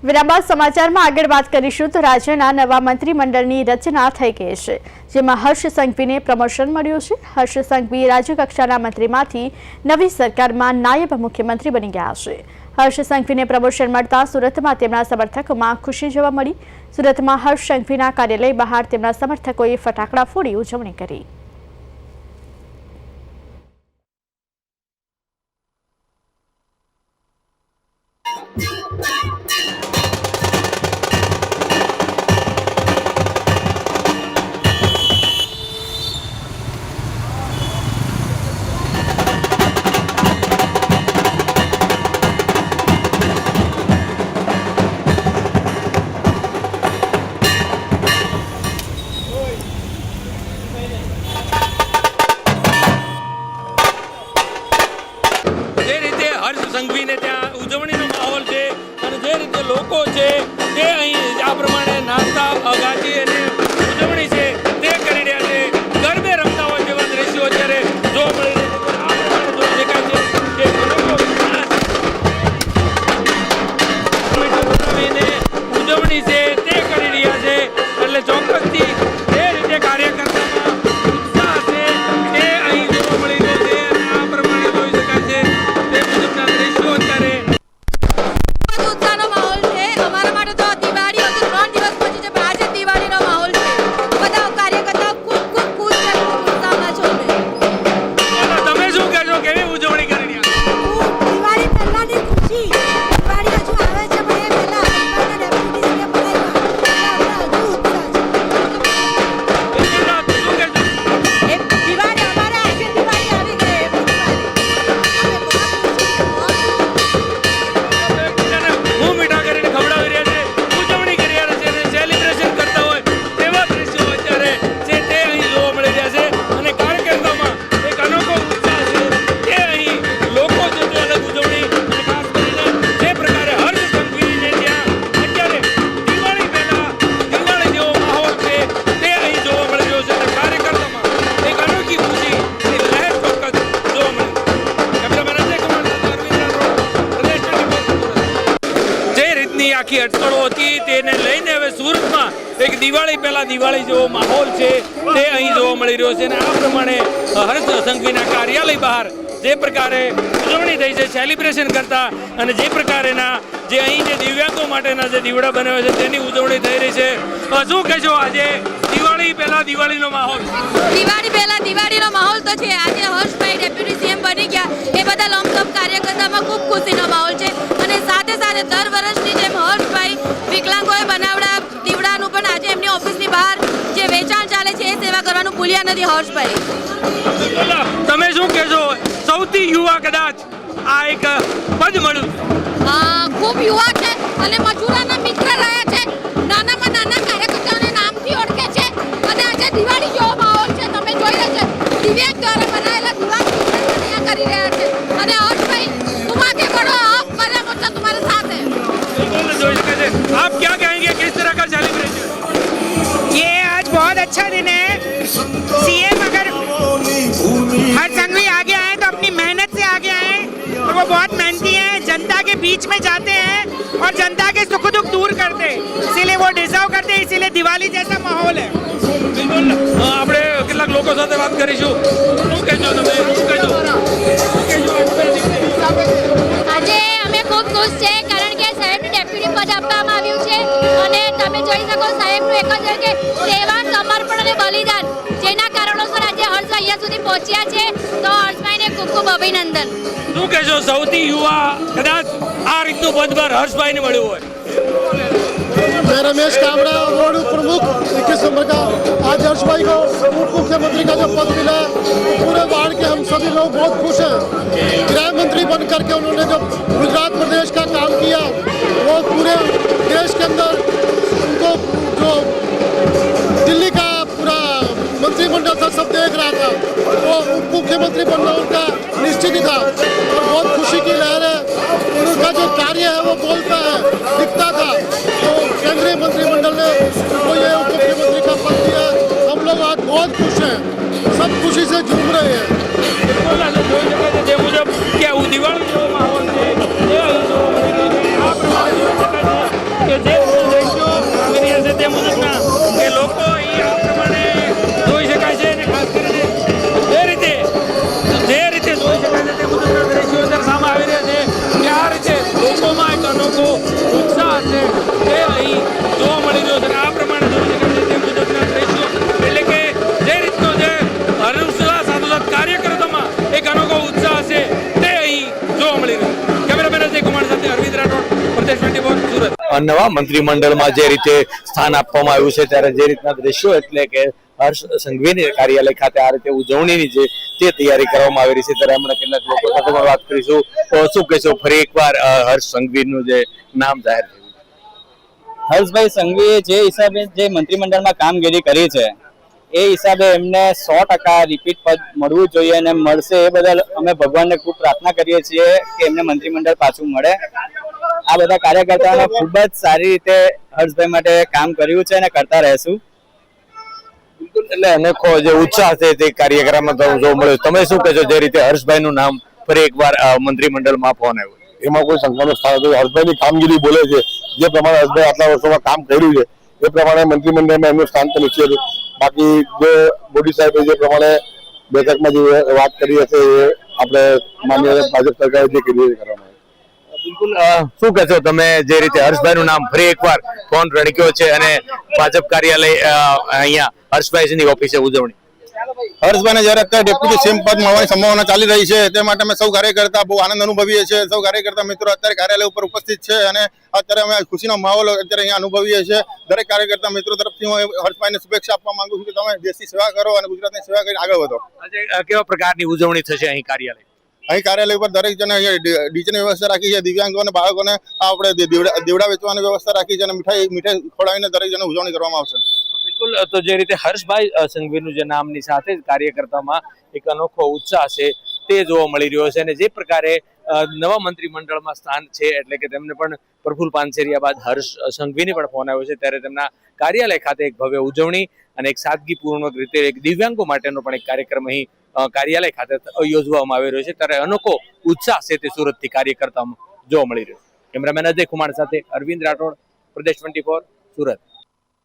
વિરામ બાદ સમાચારમાં આગળ વાત કરીશું તો રાજ્યના નવા મંત્રીમંડળની રચના થઈ ગઈ છે, જેમાં હર્ષ સંઘવીને પ્રમોશન મળ્યું છે। હર્ષ સંઘવી રાજ્યકક્ષાના મંત્રીમાંથી નવી સરકારમાં નાયબ મુખ્યમંત્રી બની ગયા છે। હર્ષ સંઘવીને પ્રમોશન મળતા સુરતમાં તેમના સમર્થકોમાં ખુશી જોવા મળી। સુરતમાં હર્ષ સંઘવીના કાર્યાલય બહાર તેમના સમર્થકોએ ફટાકડા ફોડી ઉજવણી કરી। સંઘવી ને ત્યાં ઉજવણીનો માહોલ છે અને જે રીતે લોકો છે તે અહીં આ પ્રમાણે નાસ્તા અગાજી અને ઉજવણી છે તે કરી રહ્યા છે। ગરબે રમતા હોય તેવા દ્રશ્યો અત્યારે જોવા મળી રહ્યા છે। આ પ્રમાણે જોઈ શકાય છે કે લોકો બનાવીને ઉજવણી છે તે કરી રહ્યા છે, એટલે ચોક્કસથી જે રીતે કાર્યકર્તામાં ઉત્સાહ છે તે અહીં જોવા મળી રહ્યો છે અને આ પ્રમાણે જોઈ શકાય છે તે મુજબના દ્રશ્યો અત્યારે ઉત્સાહનો માહોલ છે। અમારા માટે તો દિવાળી હજુ 3 દિવસ પછી છે, પણ આજે દિવાળીનો માહોલ છે। બધા કાર્યકર્તાઓ ખૂબ ખુશ છે, ઉત્સાહમાં છો। તમે શું કહેશો, કેવી ઉજવણી કરી રહ્યા છો? દિવાળી પહેલાની ખુશી, દિવાળી હજુ આવે છે પણ એ પહેલા હસબન્ડ ડેપ્યુટી સીએમ બનાવ્યા હજુ ઉત્સાહ છે। શું કહેશો? એ દિવાળી અમારે આજે દિવાળી આવી ગઈ એવી હું મીઠા કરીને ખવડાવી રહ્યા છે, ઉજવણી કરી રહ્યા છે અને સેલિબ્રેશન કરતા હોય તેવા દ્રશ્યો અત્યારે છે તે અહીં જોવા મળી રહ્યા છે અને કાર્યકર્તામાં એક અનોખો ઉત્સાહ છે કે અહીં લોકો છે તે અલગ ઉજવણી અને ખાસ કરીને જે પ્રકારે હર્ષ સંઘવીને ત્યાં અત્યારે દિવાળી પહેલા દિવાળી જેવો માહોલ છે તે અહીં જોવા મળી રહ્યો છે અને કાર્યકર્તામાં એક અનોખી ખુશીની લહેર ચોક્કસ જોવા મળી। કેમેરામેન અજય કુમાર સાથે અરવિંદ રાઠોડ, પ્રદેશ ટીવી સુરત। જે રીતની આખી અટકળો હતી તેને લઈને હવે સુરતમાં એક દિવાળી પહેલા દિવાળી જેવો માહોલ છે તે અહીં જોવા મળી રહ્યો છે અને આ પ્રમાણે હર્ષ સંઘવીના કાર્યાલય બહાર જે પ્રકારે ઉજવણી થઈ છે સેલિબ્રેશન કરતા અને જે પ્રકારેના જે અહીં જે દિવ્યાંગો માટેના જે દીવડા બનાવ્યા છે તેની ઉજવણી થઈ રહી છે। શું કહેશો, આજે દિવાળી પહેલા દિવાળીનો માહોલ? દિવાળી પહેલા દિવાળીનો માહોલ તો છે। આજે હર્ષભાઈ ડેપ્યુટી સીએમ બની ગયા એ બદલ અમતમ કાર્યકર્તામાં ખૂબ ખુશીનો માહોલ છે અને સાથે સાથે દર વર્ષની જેમ હર્ષભાઈ વિકલાંગોએ બનાવડા દીવડાનું પણ આજે એમની ઓફિસની બહાર જે વેચાણ ચાલે છે એ સેવા કરવાનું ભૂલ્યા નથી હર્ષભાઈ। તમે શું કહેશો, સૌથી યુવા કદાચ આ એક પદ મળ્યું? ખૂબ યુવા છે અને મજૂરોના મિત્ર રહ્યા છે, નાનામાં નાના કાર્યકર્તાઓને નામથી ઓળખે છે અને આજે દિવાળી જેવો માહોલ છે। તમે જોઈ રહ્યા છો દિવ્યાંગ દ્વારા બનાવેલા દિવાળી કરી રહ્યા છે અને હર્ષભાઈ तुम आगे बढ़ो, आप बड़े मोटा तुम्हारे साथ है। आप क्या कहेंगे, किस तरह का सेलिब्रेशन? ये आज बहुत अच्छा दिन है। सीएम अगर हर्ष संघवी आगे आए तो अपनी मेहनत से आगे आए और वो बहुत मेहनती हैं, जनता के बीच में जाते हैं और जनता के सुख दुख दूर करते हैं, इसीलिए वो डिजर्व करते हैं, इसीलिए दिवाली जैसा माहौल है। બિલકુલ આપણે કેટલાક લોકો સાથે વાત કરીશું। શું કહેજો તમે, શું કહેજો? આજે અમે ખૂબ ખુશ છે કારણ કે સાહેબને ડેપ્યુટી પદ આપવામાં આવ્યું છે અને તમે જોઈ શકો સાહેબનું એક જ કે સેવા, સમર્પણ અને બલિદાન, જેના કારણોસર આજે હર્ષ અહીંયા સુધી પહોંચ્યા છે, તો હર્ષભાઈને ખૂબ ખૂબ અભિનંદન। શું કહેશો, સૌથી યુવા કદાચ આ રીતનું પદ પર હર્ષભાઈને મળ્યું હોય? मैं रमेश कामड़ा, वार्ड प्रमुख 21 नंबर का। आज हर्ष भाई को उप मुख्यमंत्री का जो पद मिला पूरे वार्ड के हम सभी लोग बहुत खुश हैं। गृह मंत्री बन करके उन्होंने जो गुजरात प्रदेश का काम किया वो पूरे देश के अंदर उनको जो दिल्ली का पूरा मंत्रिमंडल था सब देख रहा था, वो उप मुख्यमंत्री बनना उनका निश्चित ही था और बहुत खुशी की लहर है। उनका जो कार्य है वो बोलता है, दिखता था, तो केंद्रीय मंत्रिमंडल ने वो ये उप मुख्यमंत्री का पद दिया। हम लोग आज बहुत खुश हैं, सब खुशी से झूम रहे हैं। मुझे क्या दिवाળી જેવો માહોલ છે ઉત્સાહ છે તે અહીં જોવા મળી રહ્યો છે. આ પ્રમાણે જોઈ શકાય છે તે મુજબના દ્રશ્યો, એટલે કે જે રીતનો જે હર્ષોલ્લાસ સાથોસાથ કાર્યકર્તામાં એક અનોખો ઉત્સાહ છે તે અહીં જોવા મળી રહ્યો છે. કેમેરામેન અજય કુમાર સાથે અરવિંદ રાઠોડ, પ્રદેશ 24 સુરત. નવા મંત્રીમંડળમાં જે રીતે સ્થાન આપવામાં આવ્યું છે ત્યારે જે રીતના દ્રશ્યો એટલે કે હર્ષ સંઘવીની કાર્યાલય ખાતે આ રીતે ઉજવણીની જે તે તૈયારી કરવામાં આવી રહી છે ત્યારે હમણાં કેટલાક લોકો સાથે પણ વાત કરીશું. તો શું કહેશો, ફરી એકવાર હર્ષ સંઘવીનું જે નામ જાહેર થયું? હર્ષભાઈ સંઘવીએ જે હિસાબે જે મંત્રીમંડળમાં કામગીરી કરી છે એ હિસાબે એમને 100% રિપીટ પદ મળવું જોઈએ અને મળશે એ બદલ અમે ભગવાનને ખૂબ પ્રાર્થના કરીએ છીએ કે એમને મંત્રીમંડળ પાછું મળે. આ બધા કાર્યકર્તાઓને ખૂબ જ સારી રીતે હર્ષભાઈ માટે કામ કર્યું છે અને કરતા રહેશું. બિલકુલ, એટલે અનેકો જે ઉત્સાહ છે તે કાર્યક્રમમાં જોવા મળ્યો. તમે શું કહેશો, જે રીતે હર્ષભાઈનું નામ ફરી એકવાર મંત્રીમંડળમાં ફોન આવ્યો? એમાં કોઈ શંકાનો સ્થાન નથી. હર્ષભાઈની કામગીરી બોલે છે. જે પ્રમાણે હર્ષભાઈ આટલા વર્ષોમાં કામ કર્યું છે એ પ્રમાણે મંત્રીમંડળમાં એમનું સ્થાન તો નિશ્ચિત છે. બાકી જે મોદી સાહેબે જે પ્રમાણે બેઠકમાં જે વાત કરી હશે એ આપણે માન્ય ભાજપ સરકારે જે કરી કરવામાં આવે. બિલકુલ, શું કહેશો તમે, જે રીતે હર્ષભાઈનું નામ ફરી એકવાર ફોન રણક્યો છે અને ભાજપ કાર્યાલય અહીંયા હર્ષભાઈની ઓફિસે ઉજવણી? હર્ષભાઈને જ્યારે અત્યારે ડેપ્યુટી સીએમ પદ મળવાની સંભાવના ચાલી રહી છે તે માટે અમે સૌ કાર્યકર્તા બહુ આનંદ અનુભવીએ છીએ. સૌ કાર્યકર્તા મિત્રો અત્યારે કાર્યાલય ઉપર ઉપસ્થિત છે અને અત્યારે અમે ખુશીનો માહોલ અત્યારે અહીંયા અનુભવીએ છીએ. દરેક કાર્યકર્તા મિત્રો તરફથી હું હર્ષભાઈને શુભેચ્છા આપવા માંગુ છું કે તમે દેશની સેવા કરો અને ગુજરાતની સેવા કરીને આગળ વધો. આજે કેવા પ્રકારની ઉજવણી થશે અહીં કાર્યાલય? અહીં કાર્યાલય ઉપર દરેક જણે ડીજેની વ્યવસ્થા રાખી છે. દિવ્યાંગો અને બાળકોને આપણે દીવડા વેચવાની વ્યવસ્થા રાખી છે અને મીઠાઈ ખવડાવીને દરેક જણે ઉજવણી કરવામાં આવશે. બિલકુલ, તો જે રીતે હર્ષભાઈ સંઘવીનું જે નામની સાથે જ કાર્યકર્તામાં એક અનોખો ઉત્સાહ છે તે જોવા મળી રહ્યો છે અને જે પ્રકારે નવા મંત્રીમંડળમાં સ્થાન છે એટલે કે તેમને પણ પ્રફુલ્લ પાનસેરિયા બાદ હર્ષ સંઘવીની પણ ફોન આવ્યો છે ત્યારે તેમના કાર્યાલય ખાતે એક ભવ્ય ઉજવણી અને એક સાદગીપૂર્વક રીતે એક દિવ્યાંગો માટેનો પણ એક કાર્યક્રમ અહીં કાર્યાલય ખાતે યોજવામાં આવી રહ્યો છે ત્યારે અનોખો ઉત્સાહ છે તે સુરતથી કાર્યકર્તામાં જોવા મળી રહ્યો છે. કેમેરામેન અજય કુમાર સાથે અરવિંદ રાઠોડ, પ્રદેશ 24 સુરત.